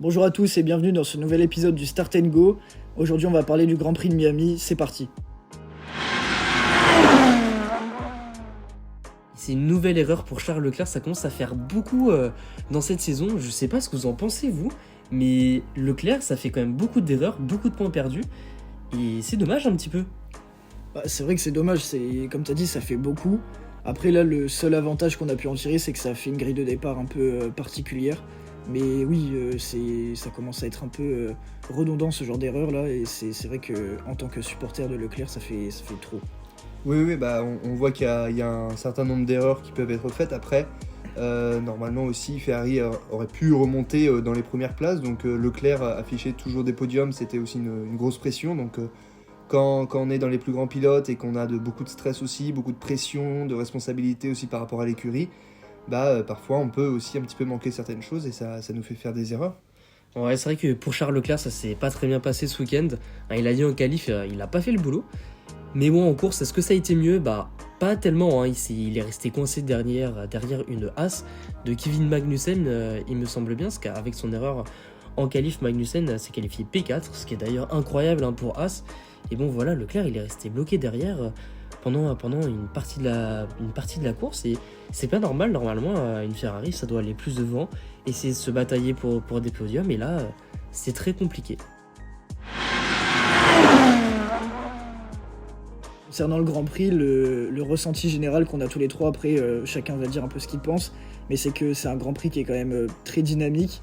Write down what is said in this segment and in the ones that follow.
Bonjour à tous et bienvenue dans ce nouvel épisode du Start and Go. Aujourd'hui on va parler du Grand Prix de Miami, c'est parti. C'est une nouvelle erreur pour Charles Leclerc, ça commence à faire beaucoup dans cette saison. Je sais pas ce que vous en pensez vous, mais Leclerc ça fait quand même beaucoup d'erreurs, beaucoup de points perdus, et c'est dommage un petit peu. C'est vrai que c'est dommage, comme tu as dit, ça fait beaucoup. Après là, le seul avantage qu'on a pu en tirer, c'est que ça fait une grille de départ un peu particulière. Mais oui, ça commence à être un peu redondant ce genre d'erreur là, et c'est vrai que en tant que supporter de Leclerc, ça fait trop. Oui, on voit qu'il y a un certain nombre d'erreurs qui peuvent être faites. Après, normalement aussi, Ferrari aurait pu remonter dans les premières places. Donc Leclerc affichait toujours des podiums, c'était aussi une grosse pression. Donc quand on est dans les plus grands pilotes et qu'on a beaucoup de stress aussi, beaucoup de pression, de responsabilité aussi par rapport à l'écurie, parfois on peut aussi un petit peu manquer certaines choses et ça nous fait faire des erreurs. Ouais, c'est vrai que pour Charles Leclerc ça s'est pas très bien passé ce week-end. Il a dit en qualif, il a pas fait le boulot. Mais bon, en course, est-ce que ça a été mieux ? Pas tellement. Il est resté coincé derrière une As de Kevin Magnussen, il me semble bien, parce qu'avec son erreur en qualif, Magnussen s'est qualifié P4, ce qui est d'ailleurs incroyable pour As. Et bon, voilà, Leclerc, il est resté bloqué derrière pendant une partie de la course. Et c'est pas normal, normalement, une Ferrari, ça doit aller plus devant, essayer de se batailler pour des podiums. Et là, c'est très compliqué. Concernant le Grand Prix, le ressenti général qu'on a tous les trois, après chacun va dire un peu ce qu'il pense, mais c'est que c'est un Grand Prix qui est quand même très dynamique.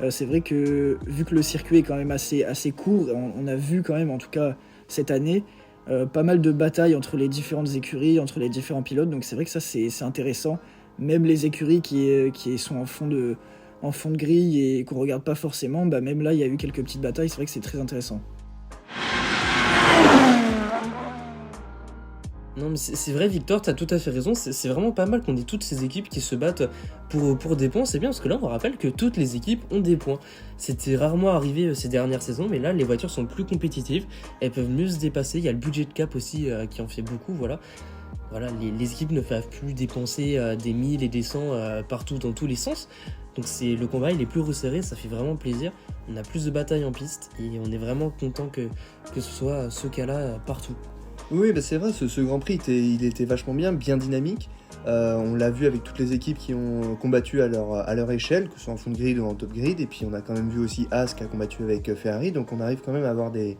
C'est vrai que vu que le circuit est quand même assez court, on a vu quand même en tout cas cette année pas mal de batailles entre les différentes écuries, entre les différents pilotes, donc c'est vrai que ça c'est intéressant. Même les écuries qui sont en fond de grille et qu'on regarde pas forcément, même là il y a eu quelques petites batailles, c'est vrai que c'est très intéressant. Non mais c'est vrai Victor, t'as tout à fait raison, c'est vraiment pas mal qu'on ait toutes ces équipes qui se battent pour des points, c'est bien parce que là on rappelle que toutes les équipes ont des points. C'était rarement arrivé ces dernières saisons, mais là les voitures sont plus compétitives, elles peuvent mieux se dépasser, il y a le budget de cap aussi qui en fait beaucoup, voilà. Les équipes ne peuvent plus dépenser des 1000 et des 100 partout dans tous les sens, donc le combat il est plus resserré, ça fait vraiment plaisir, on a plus de batailles en piste et on est vraiment content que ce soit ce cas-là partout. Oui, c'est vrai, ce Grand Prix, il était vachement bien dynamique. On l'a vu avec toutes les équipes qui ont combattu à leur échelle, que ce soit en fond de grid ou en top grid. Et puis on a quand même vu aussi As qui a combattu avec Ferrari. Donc on arrive quand même à avoir des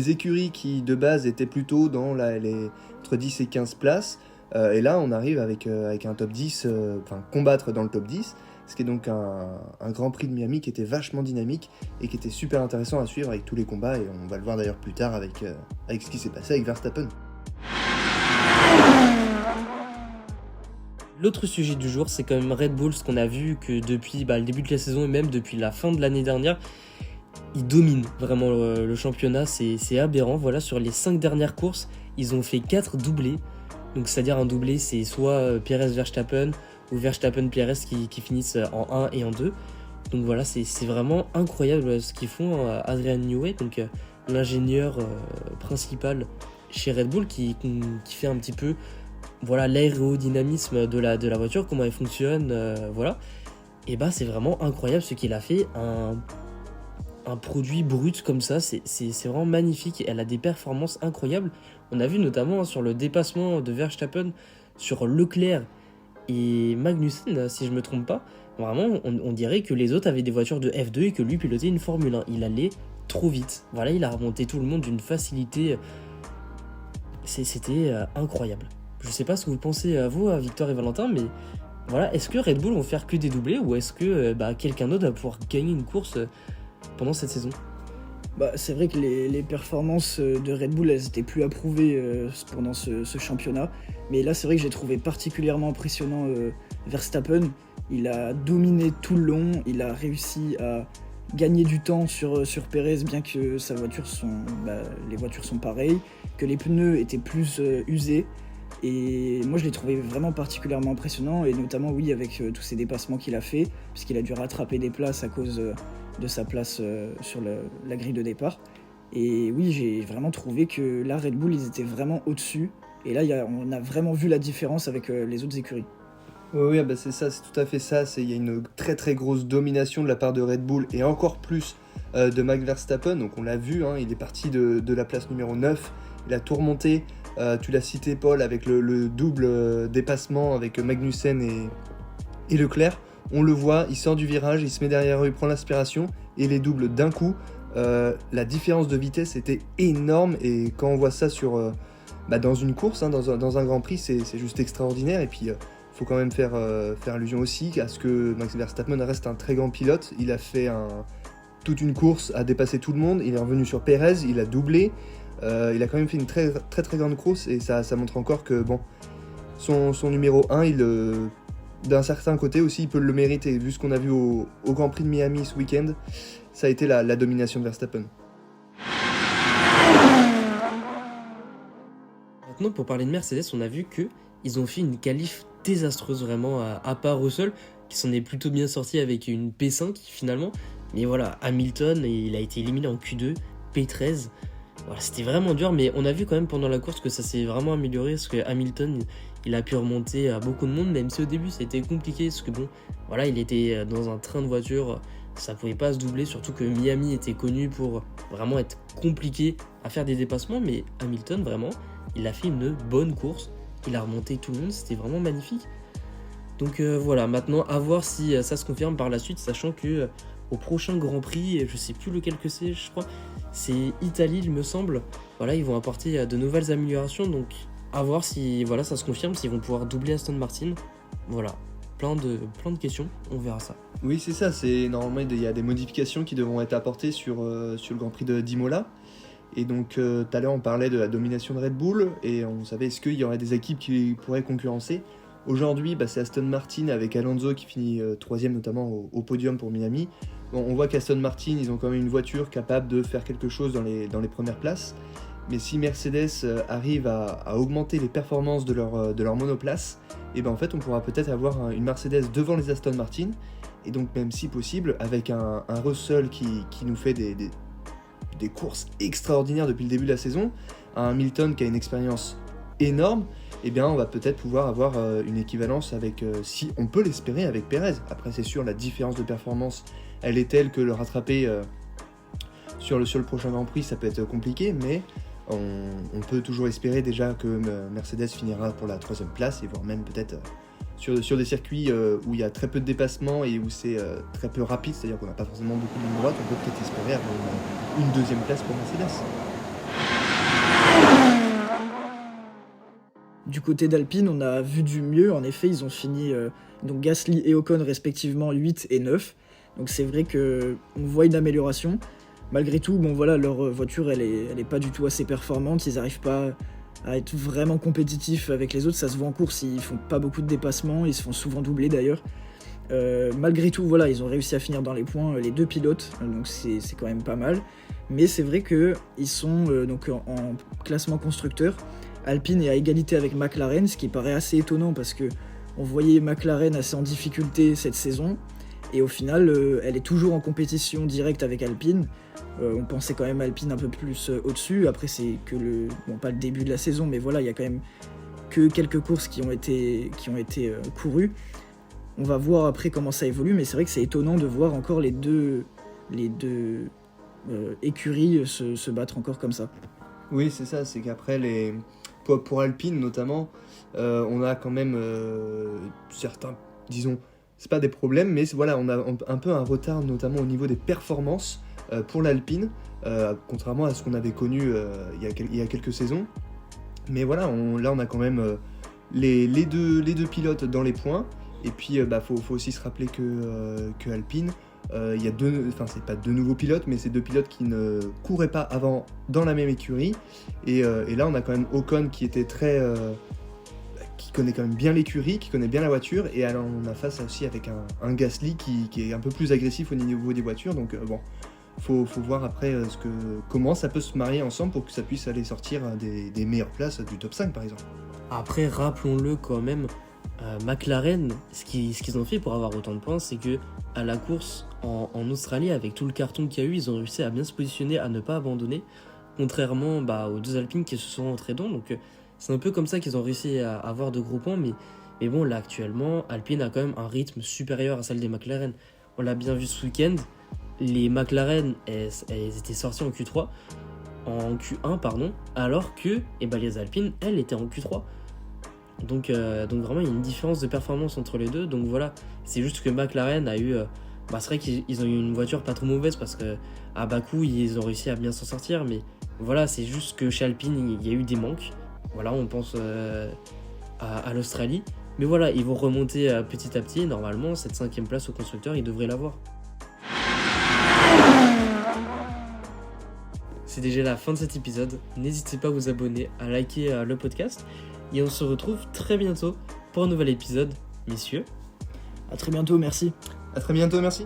écuries qui de base étaient plutôt dans les entre 10 et 15 places. Et là on arrive avec un top 10, combattre dans le top 10. Ce qui est donc un Grand Prix de Miami qui était vachement dynamique et qui était super intéressant à suivre avec tous les combats, et on va le voir d'ailleurs plus tard avec ce qui s'est passé avec Verstappen. L'autre sujet du jour, c'est quand même Red Bull, ce qu'on a vu que depuis le début de la saison et même depuis la fin de l'année dernière, ils dominent vraiment le championnat, c'est aberrant. Voilà, sur les 5 dernières courses, ils ont fait 4 doublés. Donc c'est-à-dire un doublé, c'est soit Perez-Verstappen ou Verstappen-Perez qui finissent en 1 et en 2. Donc voilà, c'est vraiment incroyable ce qu'ils font. Adrian Newey, donc l'ingénieur principal chez Red Bull, qui fait un petit peu l'aérodynamisme de la voiture, comment elle fonctionne, voilà. Et c'est vraiment incroyable ce qu'il a fait. Un produit brut comme ça, c'est vraiment magnifique. Elle a des performances incroyables. On a vu notamment sur le dépassement de Verstappen sur Leclerc et Magnussen, si je me trompe pas. Vraiment, on dirait que les autres avaient des voitures de F2 et que lui pilotait une Formule 1. Il allait trop vite. Voilà, il a remonté tout le monde d'une facilité. C'était incroyable. Je sais pas ce que vous pensez à vous, à Victor et Valentin, mais voilà, est-ce que Red Bull vont faire que des doublés ou est-ce que quelqu'un d'autre va pouvoir gagner une course pendant cette saison ? C'est vrai que les performances de Red Bull, elles étaient plus approuvées pendant ce championnat. Mais là, c'est vrai que j'ai trouvé particulièrement impressionnant Verstappen. Il a dominé tout le long, il a réussi à gagner du temps sur Perez, bien que les voitures sont pareilles, que les pneus étaient plus usés. Et moi, je l'ai trouvé vraiment particulièrement impressionnant, et notamment, oui, avec tous ces dépassements qu'il a fait, puisqu'il a dû rattraper des places à cause de sa place sur la grille de départ. Et oui, j'ai vraiment trouvé que là, Red Bull, ils étaient vraiment au-dessus. Et là, on a vraiment vu la différence avec les autres écuries. Oui, bah c'est ça, c'est tout à fait ça. Il y a une très très grosse domination de la part de Red Bull et encore plus de Max Verstappen. Donc on l'a vu, hein, il est parti de la place numéro 9, il a tout remonté. Tu l'as cité Paul avec le double dépassement avec Magnussen et Leclerc. On le voit, il sort du virage, il se met derrière eux, il prend l'aspiration et les double d'un coup. La différence de vitesse était énorme et quand on voit ça dans une course, hein, dans un Grand Prix, c'est juste extraordinaire. Et puis faut quand même faire allusion aussi à ce que Max Verstappen reste un très grand pilote. Il a fait toute une course à dépasser tout le monde, il est revenu sur Perez, il a doublé. Il a quand même fait une très très, très grande course et ça montre encore que bon, son numéro 1, d'un certain côté aussi, il peut le mériter. Vu ce qu'on a vu au Grand Prix de Miami ce week-end, ça a été la domination de Verstappen. Maintenant, pour parler de Mercedes, on a vu qu'ils ont fait une qualif désastreuse vraiment, à part Russell, qui s'en est plutôt bien sorti avec une P5 finalement. Mais voilà, Hamilton, il a été éliminé en Q2, P13. Voilà, c'était vraiment dur, mais on a vu quand même pendant la course que ça s'est vraiment amélioré, parce que Hamilton, il a pu remonter à beaucoup de monde, même si au début c'était compliqué, parce que bon, voilà, il était dans un train de voiture, ça pouvait pas se doubler, surtout que Miami était connu pour vraiment être compliqué à faire des dépassements, mais Hamilton, vraiment, il a fait une bonne course, il a remonté tout le monde, c'était vraiment magnifique. Donc voilà, maintenant à voir si ça se confirme par la suite, sachant que au prochain Grand Prix, je sais plus lequel que c'est, je crois, c'est Italie il me semble, voilà, ils vont apporter de nouvelles améliorations, donc à voir si voilà, ça se confirme, s'ils vont pouvoir doubler Aston Martin, voilà, plein de questions, on verra ça. Oui, c'est ça, normalement il y a des modifications qui devront être apportées sur le Grand Prix d'Imola. Et donc tout à l'heure on parlait de la domination de Red Bull et on savait est-ce qu'il y aurait des équipes qui pourraient concurrencer. Aujourd'hui c'est Aston Martin avec Alonso qui finit 3ème notamment au podium pour Miami. Bon, on voit qu'Aston Martin ils ont quand même une voiture capable de faire quelque chose dans les premières places. Mais si Mercedes arrive à augmenter les performances de leur monoplace, et en fait on pourra peut-être avoir une Mercedes devant les Aston Martin. Et donc même si possible avec un Russell qui nous fait des courses extraordinaires depuis le début de la saison, un Hamilton qui a une expérience énorme, on va peut-être pouvoir avoir une équivalence avec, si on peut l'espérer, avec Perez. Après c'est sûr, la différence de performance, elle est telle que le rattraper sur le prochain Grand Prix, ça peut être compliqué, mais on peut toujours espérer déjà que Mercedes finira pour la 3ème place, et voire même peut-être sur des circuits où il y a très peu de dépassements et où c'est très peu rapide, c'est-à-dire qu'on n'a pas forcément beaucoup de lignes droites, on peut peut-être espérer avoir une 2ème place pour Mercedes. Du côté d'Alpine, on a vu du mieux. En effet, ils ont fini donc Gasly et Ocon respectivement 8 et 9. Donc c'est vrai qu'on voit une amélioration. Malgré tout, bon voilà, leur voiture elle est pas du tout assez performante. Ils n'arrivent pas à être vraiment compétitifs avec les autres. Ça se voit en course, ils font pas beaucoup de dépassements, ils se font souvent doubler d'ailleurs. Malgré tout, voilà, ils ont réussi à finir dans les points les deux pilotes, donc c'est quand même pas mal. Mais c'est vrai qu'ils sont donc en classement constructeur. Alpine est à égalité avec McLaren, ce qui paraît assez étonnant parce que on voyait McLaren assez en difficulté cette saison. Et au final, elle est toujours en compétition directe avec Alpine. On pensait quand même Alpine un peu plus au-dessus. Après, c'est que pas le début de la saison, mais voilà, il y a quand même que quelques courses qui ont été courues. On va voir après comment ça évolue, mais c'est vrai que c'est étonnant de voir encore les deux écuries se battre encore comme ça. Oui, c'est ça, c'est qu'après, pour Alpine notamment, on a quand même certains, disons, c'est pas des problèmes, mais voilà, on a un peu un retard notamment au niveau des performances pour l'Alpine, contrairement à ce qu'on avait connu il y a quelques saisons. Mais voilà, là on a quand même les deux pilotes dans les points, et puis faut aussi se rappeler que Alpine, il y a c'est pas deux nouveaux pilotes, mais c'est deux pilotes qui ne couraient pas avant dans la même écurie, et là on a quand même Ocon qui était qui connaît quand même bien l'écurie, qui connaît bien la voiture, et alors on a face aussi avec un Gasly qui est un peu plus agressif au niveau des voitures, donc faut voir après comment ça peut se marier ensemble pour que ça puisse aller sortir des meilleures places du top 5 par exemple. Après, rappelons-le quand même, McLaren, ce qu'ils ont fait pour avoir autant de points, c'est que à la course en Australie, avec tout le carton qu'il y a eu, ils ont réussi à bien se positionner, à ne pas abandonner, contrairement aux deux Alpines qui se sont rentrés dedans. Donc c'est un peu comme ça qu'ils ont réussi à avoir de gros points, mais Mais bon, là actuellement, Alpine a quand même un rythme supérieur à celle des McLaren. On l'a bien vu ce week-end, les McLaren, elles étaient sorties en Q3, en Q1, pardon, alors que les Alpines, elles, étaient en Q3. Donc vraiment, il y a une différence de performance entre les deux. Donc voilà, c'est juste que McLaren a eu... c'est vrai qu'ils ont eu une voiture pas trop mauvaise parce qu'à Bakou, ils ont réussi à bien s'en sortir. Mais voilà, c'est juste que chez Alpine, il y a eu des manques. Voilà, on pense à l'Australie. Mais voilà, ils vont remonter petit à petit. Normalement, cette 5e place au constructeur, ils devraient l'avoir. C'est déjà la fin de cet épisode. N'hésitez pas à vous abonner, à liker le podcast. Et on se retrouve très bientôt pour un nouvel épisode. Messieurs, À très bientôt, merci. À très bientôt, merci.